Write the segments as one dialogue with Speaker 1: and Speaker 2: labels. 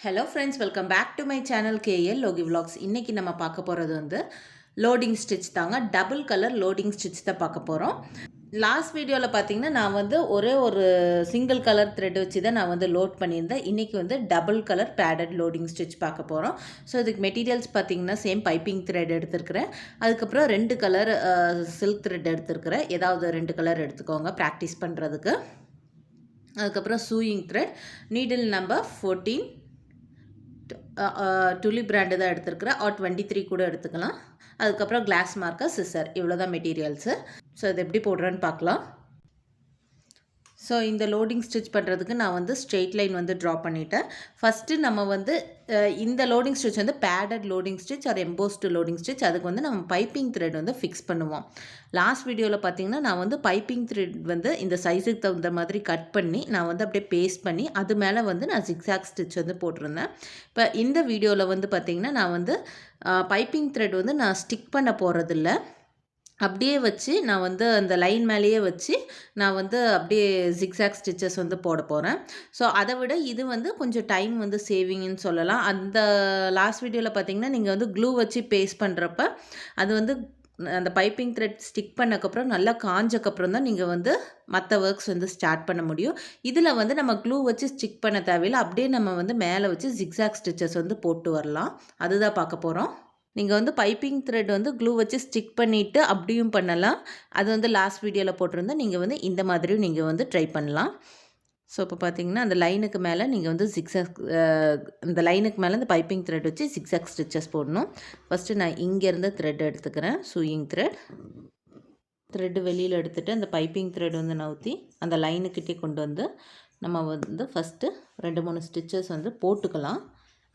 Speaker 1: Hello friends, welcome back to my channel KL Logi Vlogs. இன்னைக்கு நம்ம பார்க்க போகிறது வந்து லோடிங் ஸ்டிச் தாங்க. டபுள் கலர் லோடிங் ஸ்டிச் தான் பார்க்க போகிறோம். லாஸ்ட் வீடியோவில் பார்த்தீங்கன்னா நான் வந்து ஒரே ஒரு சிங்கிள் கலர் த்ரெட் வச்சு தான் நான் வந்து லோட் பண்ணியிருந்தேன். இன்றைக்கி வந்து double colour padded loading stitch பார்க்க போகிறோம். ஸோ இதுக்கு மெட்டீரியல்ஸ் பார்த்தீங்கன்னா சேம் பைப்பிங் த்ரெட் எடுத்துருக்கிறேன். அதுக்கப்புறம் 2 கலர் சில்க் த்ரெட் எடுத்துருக்கிறேன். ஏதாவது 2 கலர் எடுத்துக்கோங்க ப்ராக்டிஸ் பண்ணுறதுக்கு. அதுக்கப்புறம் சூயிங் த்ரெட், நீடில் நம்பர் 14, டுலி பிராண்டு தான் எடுத்துருக்குறேன். 23 கூட எடுத்துக்கலாம். அதுக்கப்புறம் கிளாஸ் மார்க்கர், சிசர், இவ்வளோ தான் மெட்டீரியல்ஸு. ஸோ இது எப்படி போடுறேன்னு பார்க்கலாம். ஸோ இந்த லோடிங் ஸ்டிச் பண்ணுறதுக்கு நான் வந்து ஸ்ட்ரெயிட் லைன் வந்து ட்ரா பண்ணிட்டேன். ஃபஸ்ட்டு நம்ம வந்து இந்த லோடிங் ஸ்டிச் வந்து padded loading stitch or embossed loading stitch. அதுக்கு வந்து நம்ம பைப்பிங் த்ரெட் வந்து ஃபிக்ஸ் பண்ணுவோம். லாஸ்ட் வீடியோவில் பார்த்தீங்கன்னா நான் வந்து பைப்பிங் த்ரெட் வந்து இந்த சைஸுக்கு தகுந்த மாதிரி கட் பண்ணி நான் வந்து அப்படியே பேஸ்ட் பண்ணி அது மேலே வந்து நான் ஜிக்ஸாக் ஸ்டிச் வந்து போட்டிருந்தேன். இப்போ இந்த வீடியோவில் வந்து பார்த்திங்கன்னா நான் வந்து பைப்பிங் த்ரெட் வந்து நான் ஸ்டிக் பண்ண போகிறதில்ல. அப்படியே வச்சு நான் வந்து அந்த லைன் மேலேயே வச்சு நான் வந்து அப்படியே ஜிக்ஸாக் ஸ்டிச்சஸ் வந்து போட போகிறேன். ஸோ அதை விட இது வந்து கொஞ்சம் டைம் வந்து சேவிங்னு சொல்லலாம். அந்த லாஸ்ட் வீடியோவில் பார்த்தீங்கன்னா நீங்கள் வந்து க்ளூ வச்சு பேஸ்ட் பண்ணுறப்ப அது வந்து அந்த பைப்பிங் த்ரெட் ஸ்டிக் பண்ணக்கப்புறம் நல்லா காஞ்சக்கப்புறம் தான் நீங்கள் வந்து மற்ற ஒர்க்ஸ் வந்து ஸ்டார்ட் பண்ண முடியும். இதில் வந்து நம்ம க்ளூ வச்சு ஸ்டிக் பண்ண தேவையில்லை. அப்படியே நம்ம வந்து மேலே வச்சு ஜிக்ஸாக் ஸ்டிச்சஸ் வந்து போட்டு வரலாம். அதுதான் பார்க்க போகிறோம். நீங்கள் வந்து பைப்பிங் த்ரெட் வந்து க்ளூ வச்சு ஸ்டிக் பண்ணிவிட்டு அப்படியும் பண்ணலாம். அது வந்து லாஸ்ட் வீடியோவில் போட்டிருந்தேன். நீங்கள் வந்து இந்த மாதிரியும் நீங்கள் வந்து ட்ரை பண்ணலாம். ஸோ இப்போ பார்த்தீங்கன்னா அந்த லைனுக்கு மேலே நீங்கள் வந்து இந்த லைனுக்கு மேலே இந்த பைப்பிங் த்ரெட் வச்சு ஜிக்ஸாக் ஸ்டிச்சஸ் போடணும். ஃபஸ்ட்டு நான் இங்கேருந்து த்ரெட் எடுத்துக்கிறேன். சூயிங் த்ரெட்டு வெளியில் எடுத்துகிட்டு அந்த பைப்பிங் த்ரெட் வந்து நவுத்தி அந்த லைனுக்கிட்டே கொண்டு வந்து நம்ம வந்து ஃபஸ்ட்டு 2-3 ஸ்டிச்சஸ் வந்து போட்டுக்கலாம்.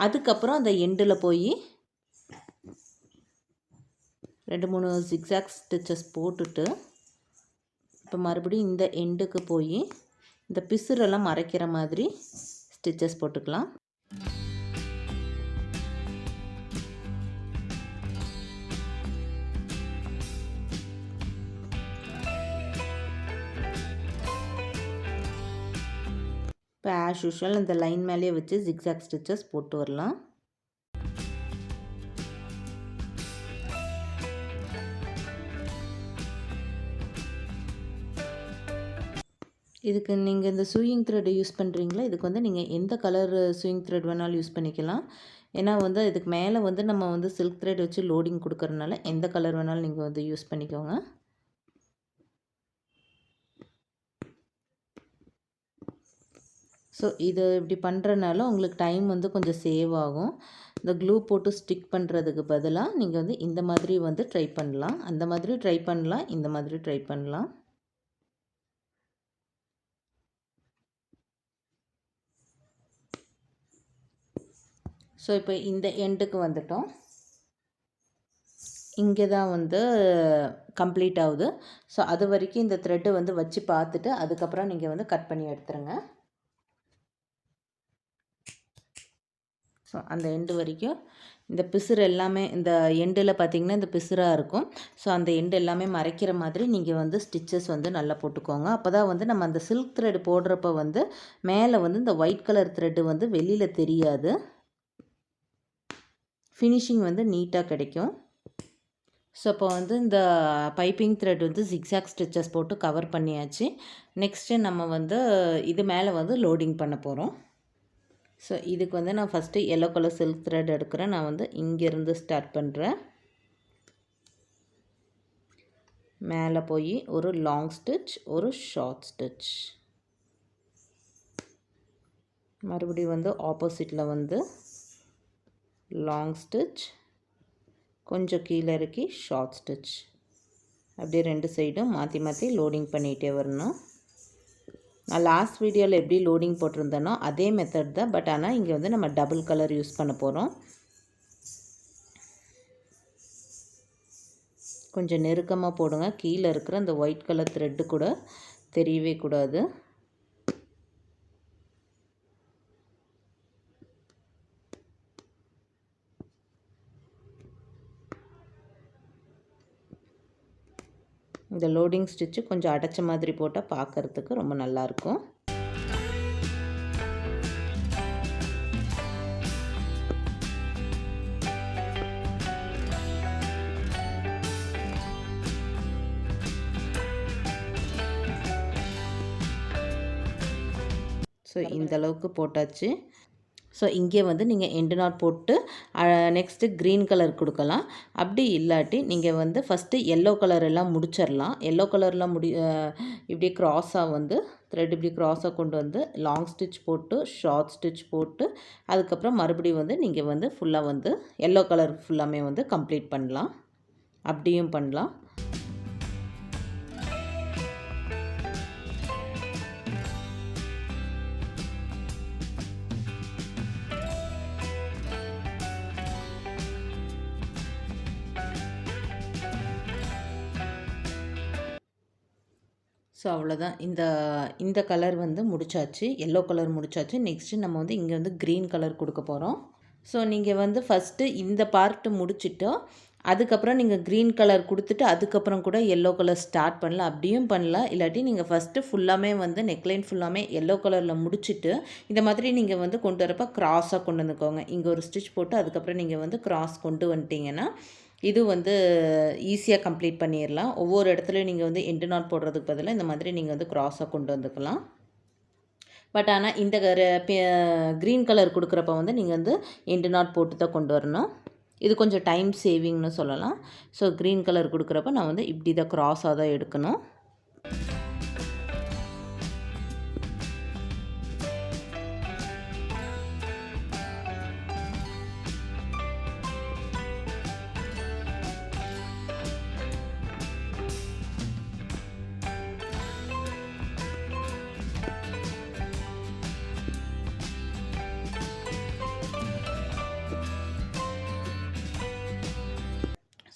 Speaker 1: அதுக்கப்புறம் அந்த எண்டில் போய் 2-3 ஜிக்ஸாக் ஸ்டிச்சஸ் போட்டுட்டு இப்போ மறுபடியும் இந்த எண்டுக்கு போய் இந்த பிசுரெல்லாம் மறைக்கிற மாதிரி ஸ்டிச்சஸ் போட்டுக்கலாம். இப்போ ஆஸ் யூஷுவல் இந்த லைன் மேலேயே வச்சு ஜிக்ஸாக் ஸ்டிச்சஸ் போட்டு வரலாம். இதுக்கு நீங்கள் இந்த சூயிங் த்ரெட் யூஸ் பண்ணுறீங்களா, இதுக்கு வந்து நீங்கள் எந்த கலர் சூயிங் த்ரெட் வேணாலும் யூஸ் பண்ணிக்கலாம். ஏன்னா வந்து இதுக்கு மேலே வந்து நம்ம வந்து சில்க் த்ரெட் வச்சு லோடிங் கொடுக்கறதுனால எந்த கலர் வேணாலும் நீங்கள் வந்து யூஸ் பண்ணிக்கோங்க. ஸோ இது இப்படி பண்ணுறனால உங்களுக்கு டைம் வந்து கொஞ்சம் சேவ் ஆகும். இந்த க்ளூ போட்டு ஸ்டிக் பண்ணுறதுக்கு பதிலாக நீங்கள் வந்து இந்த மாதிரி வந்து ட்ரை பண்ணலாம். அந்த மாதிரி ட்ரை பண்ணலாம், இந்த மாதிரி ட்ரை பண்ணலாம். ஸோ இப்போ இந்த எண்டுக்கு வந்துட்டோம். இங்கே தான் வந்து கம்ப்ளீட் ஆகுது. ஸோ அது வரைக்கும் இந்த த்ரெட்டு வந்து வச்சு பார்த்துட்டு அதுக்கப்புறம் நீங்கள் வந்து கட் பண்ணி எடுத்துருங்க. ஸோ அந்த எண்டு வரைக்கும் இந்த பிசுறு எல்லாமே இந்த எண்டில் பார்த்திங்கன்னா இந்த பிசுறாக இருக்கும். ஸோ அந்த எண்டு எல்லாமே மறைக்கிற மாதிரி நீங்கள் வந்து ஸ்டிச்சஸ் வந்து நல்லா போட்டுக்கோங்க. அப்போ தான் வந்து நம்ம அந்த சில்க் த்ரெட் போடுறப்ப வந்து மேலே வந்து இந்த ஒயிட் கலர் த்ரெட்டு வந்து வெளியில் தெரியாது. ஃபினிஷிங் வந்து நீட்டாக கிடைக்கும். ஸோ இப்போ வந்து இந்த பைப்பிங் த்ரெட் வந்து ஜிக்ஸாக் ஸ்டிச்சஸ் போட்டு கவர் பண்ணியாச்சு. நெக்ஸ்ட்டு நம்ம வந்து இது மேலே வந்து லோடிங் பண்ண போகிறோம். ஸோ இதுக்கு வந்து நான் first yellow colour silk thread எடுக்கிறேன். நான் வந்து இங்கேருந்து ஸ்டார்ட் பண்ணுறேன். மேலே போய் ஒரு லாங் ஸ்டிச், ஒரு ஷார்ட் ஸ்டிச், மறுபடியும் வந்து ஆப்போசிட்டில் வந்து லாங் ஸ்டிச், கொஞ்சம் கீழே இறக்கி ஷார்ட் ஸ்டிச், அப்படியே 2 சைடும் மாற்றி மாற்றி லோடிங் பண்ணிகிட்டே வரணும். நான் லாஸ்ட் வீடியோவில் எப்படி லோடிங் போட்டிருந்தேனோ அதே மெத்தட் தான். பட் ஆனால் இங்கே வந்து நம்ம டபுள் கலர் யூஸ் பண்ண போகிறோம். கொஞ்சம் நெருக்கமாக போடுங்க. கீழே இருக்கிற அந்த ஒயிட் கலர் த்ரெட்டு கூட தெரியவே கூடாது. இந்த லோடிங் ஸ்டிச்சு கொஞ்சம் அடைச்ச மாதிரி போட்டால் பார்க்குறதுக்கு ரொம்ப நல்லாயிருக்கும். ஸோ இந்த அளவுக்கு போட்டாச்சு. ஸோ இங்கே வந்து நீங்கள் எண்டு நாட் போட்டு நெக்ஸ்ட்டு க்ரீன் கலர் கொடுக்கலாம். அப்படி இல்லாட்டி நீங்கள் வந்து ஃபஸ்ட்டு எல்லோ கலர் எல்லாம் முடிச்சிடலாம். எல்லோ கலர்லாம் இப்படி க்ராஸாக வந்து த்ரெட் இப்படி க்ராஸாக கொண்டு வந்து லாங் ஸ்டிச் போட்டு ஷார்ட் ஸ்டிச் போட்டு அதுக்கப்புறம் மறுபடியும் வந்து நீங்கள் வந்து ஃபுல்லாக வந்து எல்லோ கலர் ஃபுல்லாமே வந்து கம்ப்ளீட் பண்ணலாம். அப்படியும் பண்ணலாம். ஸோ அவ்வளோதான். இந்த கலர் வந்து முடிச்சாச்சு. எல்லோ கலர் முடிச்சாச்சு. நெக்ஸ்ட்டு நம்ம வந்து இங்கே வந்து க்ரீன் கலர் கொடுக்க போகிறோம். ஸோ நீங்கள் வந்து ஃபஸ்ட்டு இந்த பார்ட்டு முடிச்சுட்டு அதுக்கப்புறம் நீங்கள் க்ரீன் கலர் கொடுத்துட்டு அதுக்கப்புறம் கூட எல்லோ கலர் ஸ்டார்ட் பண்ணலாம். அப்படியும் பண்ணலாம். இல்லாட்டி நீங்கள் ஃபஸ்ட்டு ஃபுல்லாமே வந்து நெக்லைன் ஃபுல்லாமே எல்லோ கலரில் முடிச்சுட்டு இந்த மாதிரி நீங்கள் வந்து கொண்டு வரப்போ க்ராஸாக கொண்டு வந்துக்கோங்க. இங்கே ஒரு ஸ்டிச் போட்டு அதுக்கப்புறம் நீங்கள் வந்து க்ராஸ் கொண்டு வந்துட்டிங்கன்னா இது வந்து ஈஸியாக கம்ப்ளீட் பண்ணிடலாம். ஒவ்வொரு இடத்துலையும் நீங்கள் வந்து எண்டு நாட் போடுறதுக்கு பதிலாக இந்த மாதிரி நீங்கள் வந்து க்ராஸாக கொண்டு வந்துக்கலாம். பட் ஆனால் இந்த க்ரீன் கலர் கொடுக்குறப்ப வந்து நீங்கள் வந்து எண்டு நாட் போட்டு தான் கொண்டு வரணும். இது கொஞ்சம் டைம் சேவிங்னு சொல்லலாம். ஸோ க்ரீன் கலர் கொடுக்குறப்ப நான் வந்து இப்படி தான் க்ராஸாக தான் எடுக்கணும்.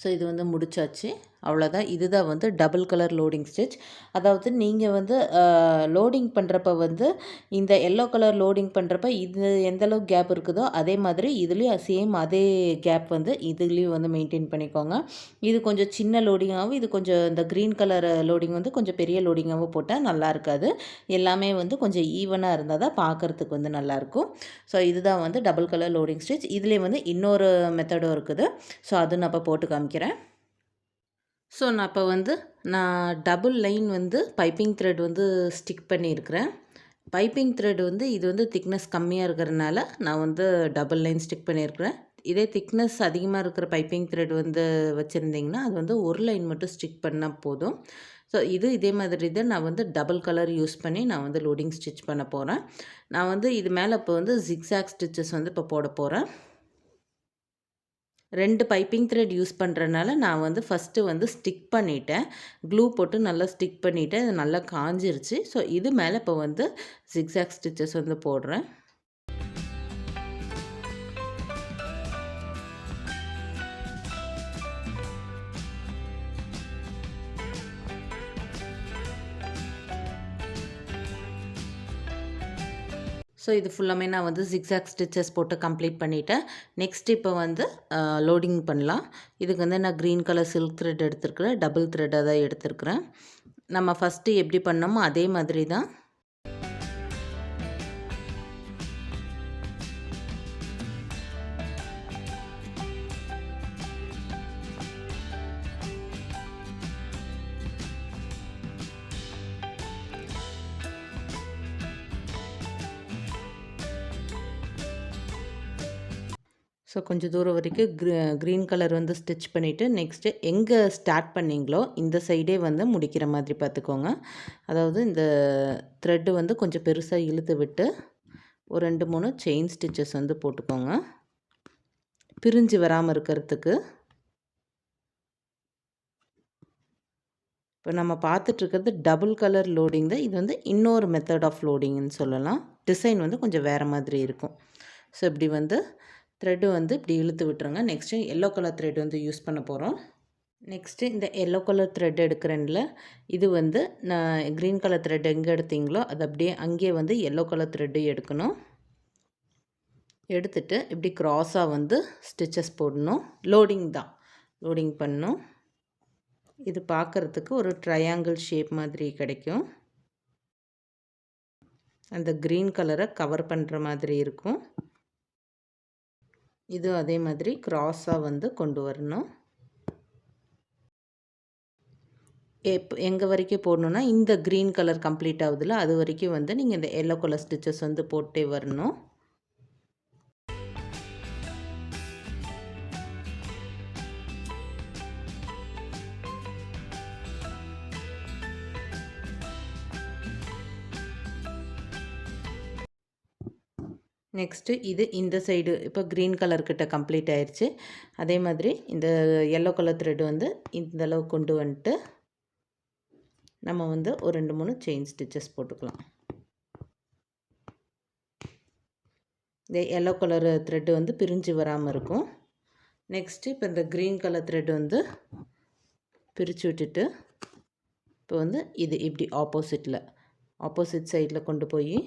Speaker 1: ஸோ இது வந்து முடிச்சாச்சு. அவ்வளோதான். இதுதான் வந்து டபுள் கலர் லோடிங் ஸ்டிச். அதாவது நீங்கள் வந்து லோடிங் பண்ணுறப்ப வந்து இந்த எல்லோ கலர் லோடிங் பண்ணுறப்ப இது எந்தளவுக்கு கேப் இருக்குதோ அதே மாதிரி இதுலேயும் சேம் அதே கேப் வந்து இதுலேயும் வந்து மெயின்டைன் பண்ணிக்கோங்க. இது கொஞ்சம் சின்ன லோடிங்காகவும் இது கொஞ்சம் இந்த க்ரீன் கலர் லோடிங் வந்து கொஞ்சம் பெரிய லோடிங்காகவும் போட்டால் நல்லா இருக்காது. எல்லாமே வந்து கொஞ்சம் ஈவனாக இருந்தால் தான் பார்க்குறதுக்கு வந்து நல்லாயிருக்கும். ஸோ இதுதான் வந்து டபுள் கலர் லோடிங் ஸ்டிச். இதுலேயே வந்து இன்னொரு மெத்தடும் இருக்குது. ஸோ அது நான் இப்போ போட்டு காமிக்கிறேன். ஸோ நான் இப்போ வந்து டபுள் லைன் வந்து பைப்பிங் த்ரெட் வந்து ஸ்டிக் பண்ணியிருக்கிறேன். பைப்பிங் த்ரெட் வந்து இது வந்து திக்னஸ் கம்மியாக இருக்கிறதுனால நான் வந்து டபுள் லைன் ஸ்டிக் பண்ணியிருக்கிறேன். இதே திக்னஸ் அதிகமாக இருக்கிற பைப்பிங் த்ரெட் வந்து வச்சுருந்திங்கன்னா அது வந்து ஒரு லைன் மட்டும் ஸ்டிக் பண்ணால் போதும். ஸோ இதே மாதிரி தான் நான் வந்து டபுள் கலர் யூஸ் பண்ணி நான் வந்து லோடிங் ஸ்டிச் பண்ண போகிறேன். நான் வந்து இது மேலே இப்போ வந்து ஜிக்ஸாக் ஸ்டிச்சஸ் வந்து இப்போ போட போகிறேன். 2 பைப்பிங் த்ரெட் யூஸ் பண்ணுறனால நான் வந்து ஃபஸ்ட்டு வந்து ஸ்டிக் பண்ணிட்டேன். க்ளூ போட்டு நல்லா ஸ்டிக் பண்ணிவிட்டேன். இது நல்லா காஞ்சிருச்சு. ஸோ இது மேலே இப்போ வந்து ஜிக்ஸாக் ஸ்டிச்சஸ் வந்து போடுறேன். ஸோ இது ஃபுல்லாமே நான் வந்து ஜிக்ஸாக் ஸ்டிச்சஸ் போட்டு கம்ப்ளீட் பண்ணிவிட்டேன். நெக்ஸ்ட் இப்போ வந்து லோடிங் பண்ணலாம். இதுக்கு வந்து நான் க்ரீன் கலர் சில்க் த்ரெட் எடுத்துருக்கிறேன். டபுள் த்ரெட்டாக தான் எடுத்துருக்கிறேன். நம்ம ஃபஸ்ட்டு எப்படி பண்ணோமோ அதே மாதிரி தான். ஸோ கொஞ்சம் தூரம் வரைக்கும் க்ரீன் கலர் வந்து ஸ்டிச் பண்ணிவிட்டு நெக்ஸ்ட்டு எங்கே ஸ்டார்ட் பண்ணிங்களோ இந்த சைடே வந்து முடிக்கிற மாதிரி பார்த்துக்கோங்க. அதாவது இந்த த்ரெட்டு வந்து கொஞ்சம் பெருசாக இழுத்து விட்டு ஒரு 2-3 செயின் ஸ்டிச்சஸ் வந்து போட்டுக்கோங்க, பிரிஞ்சு வராமல் இருக்கிறதுக்கு. இப்போ நம்ம பார்த்துட்ருக்கிறது டபுள் கலர் லோடிங் தான். இது வந்து இன்னொரு மெத்தட் ஆஃப் லோடிங்னு சொல்லலாம். டிசைன் வந்து கொஞ்சம் வேறு மாதிரி இருக்கும். ஸோ இப்படி வந்து த்ரெட்டு வந்து இப்படி இழுத்து விட்டுருங்க. நெக்ஸ்ட்டு எல்லோ கலர் த்ரெட் வந்து யூஸ் பண்ண போகிறோம். நெக்ஸ்ட்டு இந்த எல்லோ கலர் த்ரெட் எடுக்கிறேன்ல, இது வந்து நான் க்ரீன் கலர் த்ரெட் எங்கே எடுத்தீங்களோ அது அப்படியே அங்கேயே வந்து எல்லோ கலர் த்ரெட்டு எடுக்கணும். எடுத்துட்டு இப்படி க்ராஸாக வந்து ஸ்டிச்சஸ் போடணும். லோடிங் தான், லோடிங் பண்ணணும். இது பார்க்குறதுக்கு ஒரு ட்ரையாங்கிள் ஷேப் மாதிரி கிடைக்கும். அந்த க்ரீன் கலரை கவர் பண்ணுற மாதிரி இருக்கும். இது அதே மாதிரி க்ராஸாக வந்து கொண்டு வரணும். எங்கே வரைக்கும் போடணுன்னா இந்த க்ரீன் கலர் கம்ப்ளீட் ஆகுதுல்ல அது வரைக்கும் வந்து நீங்கள் இந்த எல்லோ கலர் ஸ்டிச்சஸ் வந்து போட்டே வரணும். நெக்ஸ்ட்டு இது இந்த சைடு இப்போ க்ரீன் கலர்கிட்ட கம்ப்ளீட் ஆயிடுச்சு. அதே மாதிரி இந்த எல்லோ கலர் த்ரெட் வந்து இந்த அளவுக்கு கொண்டு வந்துட்டு நம்ம வந்து ஒரு 2-3 செயின் ஸ்டிச்சஸ் போட்டுக்கலாம். இந்த எல்லோ கலர் த்ரெட்டு வந்து பிரிஞ்சு வராமல் இருக்கும். நெக்ஸ்ட்டு இப்போ இந்த க்ரீன் கலர் த்ரெட் வந்து பிரித்து விட்டுட்டு இப்போ வந்து இது இப்படி ஆப்போசிட் சைடில் கொண்டு போய்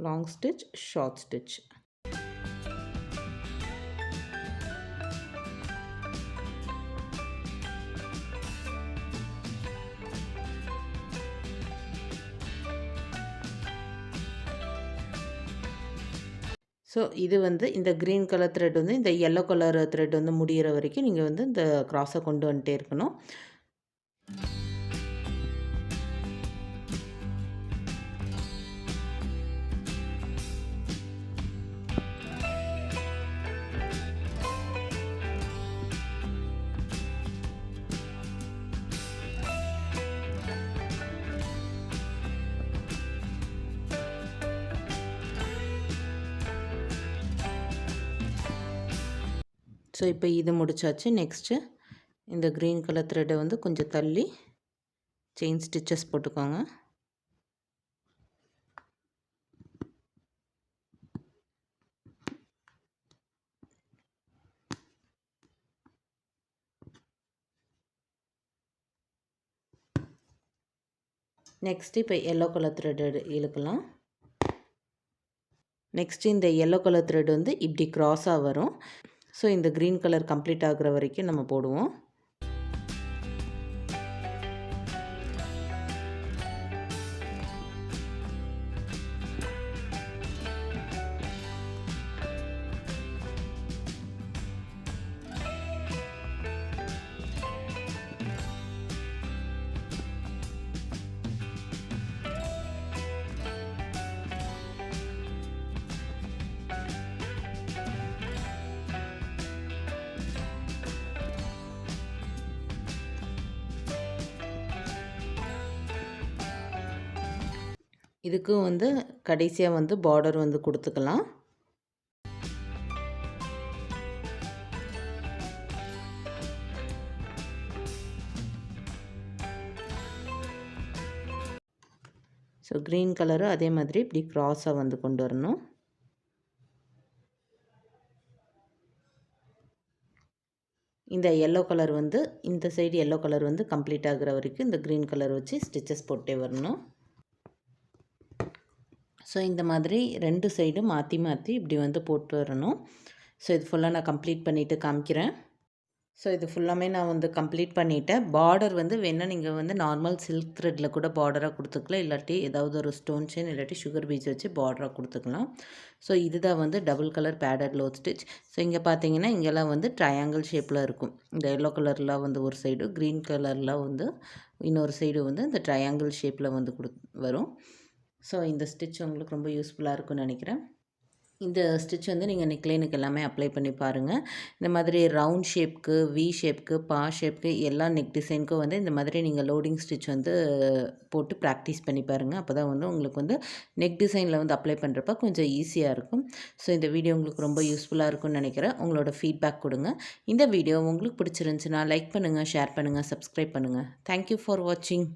Speaker 1: long stitch, short stitch. So இது வந்து இந்த க்ரீன் கலர் த்ரெட் வந்து இந்த எல்லோ கலர் த்ரெட் வந்து முடிகிற வரைக்கும் நீங்கள் வந்து இந்த க்ராஸை கொண்டு வந்துட்டே இருக்கணும். ஸோ இப்போ இது முடிச்சாச்சு. நெக்ஸ்ட்டு இந்த க்ரீன் கலர் த்ரெட்டை வந்து கொஞ்சம் தள்ளி செயின் ஸ்டிச்சஸ் போட்டுக்கோங்க. நெக்ஸ்ட்டு இப்போ எல்லோ கலர் த்ரெட் இழுக்கலாம். நெக்ஸ்ட்டு இந்த எல்லோ கலர் த்ரெட் வந்து இப்படி க்ராஸாக வரும். ஸோ இந்த க்ரீன் கலர் கம்ப்ளீட் ஆகுற வரைக்கும் நம்ம போடுவோம். இதுக்கும் வந்து கடைசியாக வந்து பார்டர் வந்து கொடுத்துக்கலாம். ஸோ க்ரீன் கலரு அதே மாதிரி இப்படி க்ராஸாக வந்து கொண்டு வரணும். இந்த எல்லோ கலர் வந்து இந்த சைடு எல்லோ கலர் வந்து கம்ப்ளீட் ஆகுற வரைக்கும் இந்த க்ரீன் கலர் வச்சு ஸ்டிச்சஸ் போட்டே வரணும். ஸோ இந்த மாதிரி 2 சைடும் மாற்றி மாற்றி இப்படி வந்து போட்டு வரணும். ஸோ இது ஃபுல்லாக நான் கம்ப்ளீட் பண்ணிவிட்டு காமிக்கிறேன். ஸோ இது ஃபுல்லாமே நான் வந்து கம்ப்ளீட் பண்ணிவிட்டேன். பார்டர் வந்து வேணால் நீங்கள் வந்து நார்மல் சில்க் த்ரெட்டில் கூட பார்டராக கொடுத்துக்கலாம். இல்லாட்டி ஏதாவது ஒரு ஸ்டோன் செயின் இல்லாட்டி சுகர் பீட்ஸ் வச்சு பார்டராக கொடுத்துக்கலாம். ஸோ இதுதான் வந்து double colour padded low stitch. So இங்கே பார்த்தீங்கன்னா இங்கெல்லாம் வந்து ட்ரையாங்கிள் ஷேப்பில் இருக்கும். இந்த எல்லோ கலர்லாம் வந்து ஒரு சைடு, க்ரீன் கலர்லாம் வந்து இன்னொரு சைடு வந்து இந்த ட்ரையாங்கிள் ஷேப்பில் வந்து வரும். ஸோ இந்த ஸ்டிச் உங்களுக்கு ரொம்ப யூஸ்ஃபுல்லாக இருக்கும்னு நினைக்கிறேன். இந்த ஸ்டிச் வந்து நீங்கள் நெக்லைனுக்கு எல்லாமே அப்ளை பண்ணி பாருங்கள். இந்த மாதிரி ரவுண்ட் ஷேப்க்கு, வி ஷேப்க்கு, பா ஷேப்க்கு எல்லா நெக் டிசைனுக்கும் வந்து இந்த மாதிரி நீங்கள் லோடிங் ஸ்டிச் வந்து போட்டு ப்ராக்டிஸ் பண்ணி பாருங்கள். அப்போ தான் வந்து உங்களுக்கு வந்து நெக் டிசைனில் வந்து அப்ளை பண்ணுறப்ப கொஞ்சம் ஈஸியாக இருக்கும். ஸோ இந்த வீடியோ உங்களுக்கு ரொம்ப யூஸ்ஃபுல்லாக இருக்கும்னு நினைக்கிறேன். உங்களோட ஃபீட்பேக் கொடுங்க. இந்த வீடியோ உங்களுக்கு பிடிச்சிருந்துச்சுன்னா லைக் பண்ணுங்கள், ஷேர் பண்ணுங்கள், சப்ஸ்கிரைப் பண்ணுங்கள். தேங்க்யூ ஃபார் வாட்சிங்.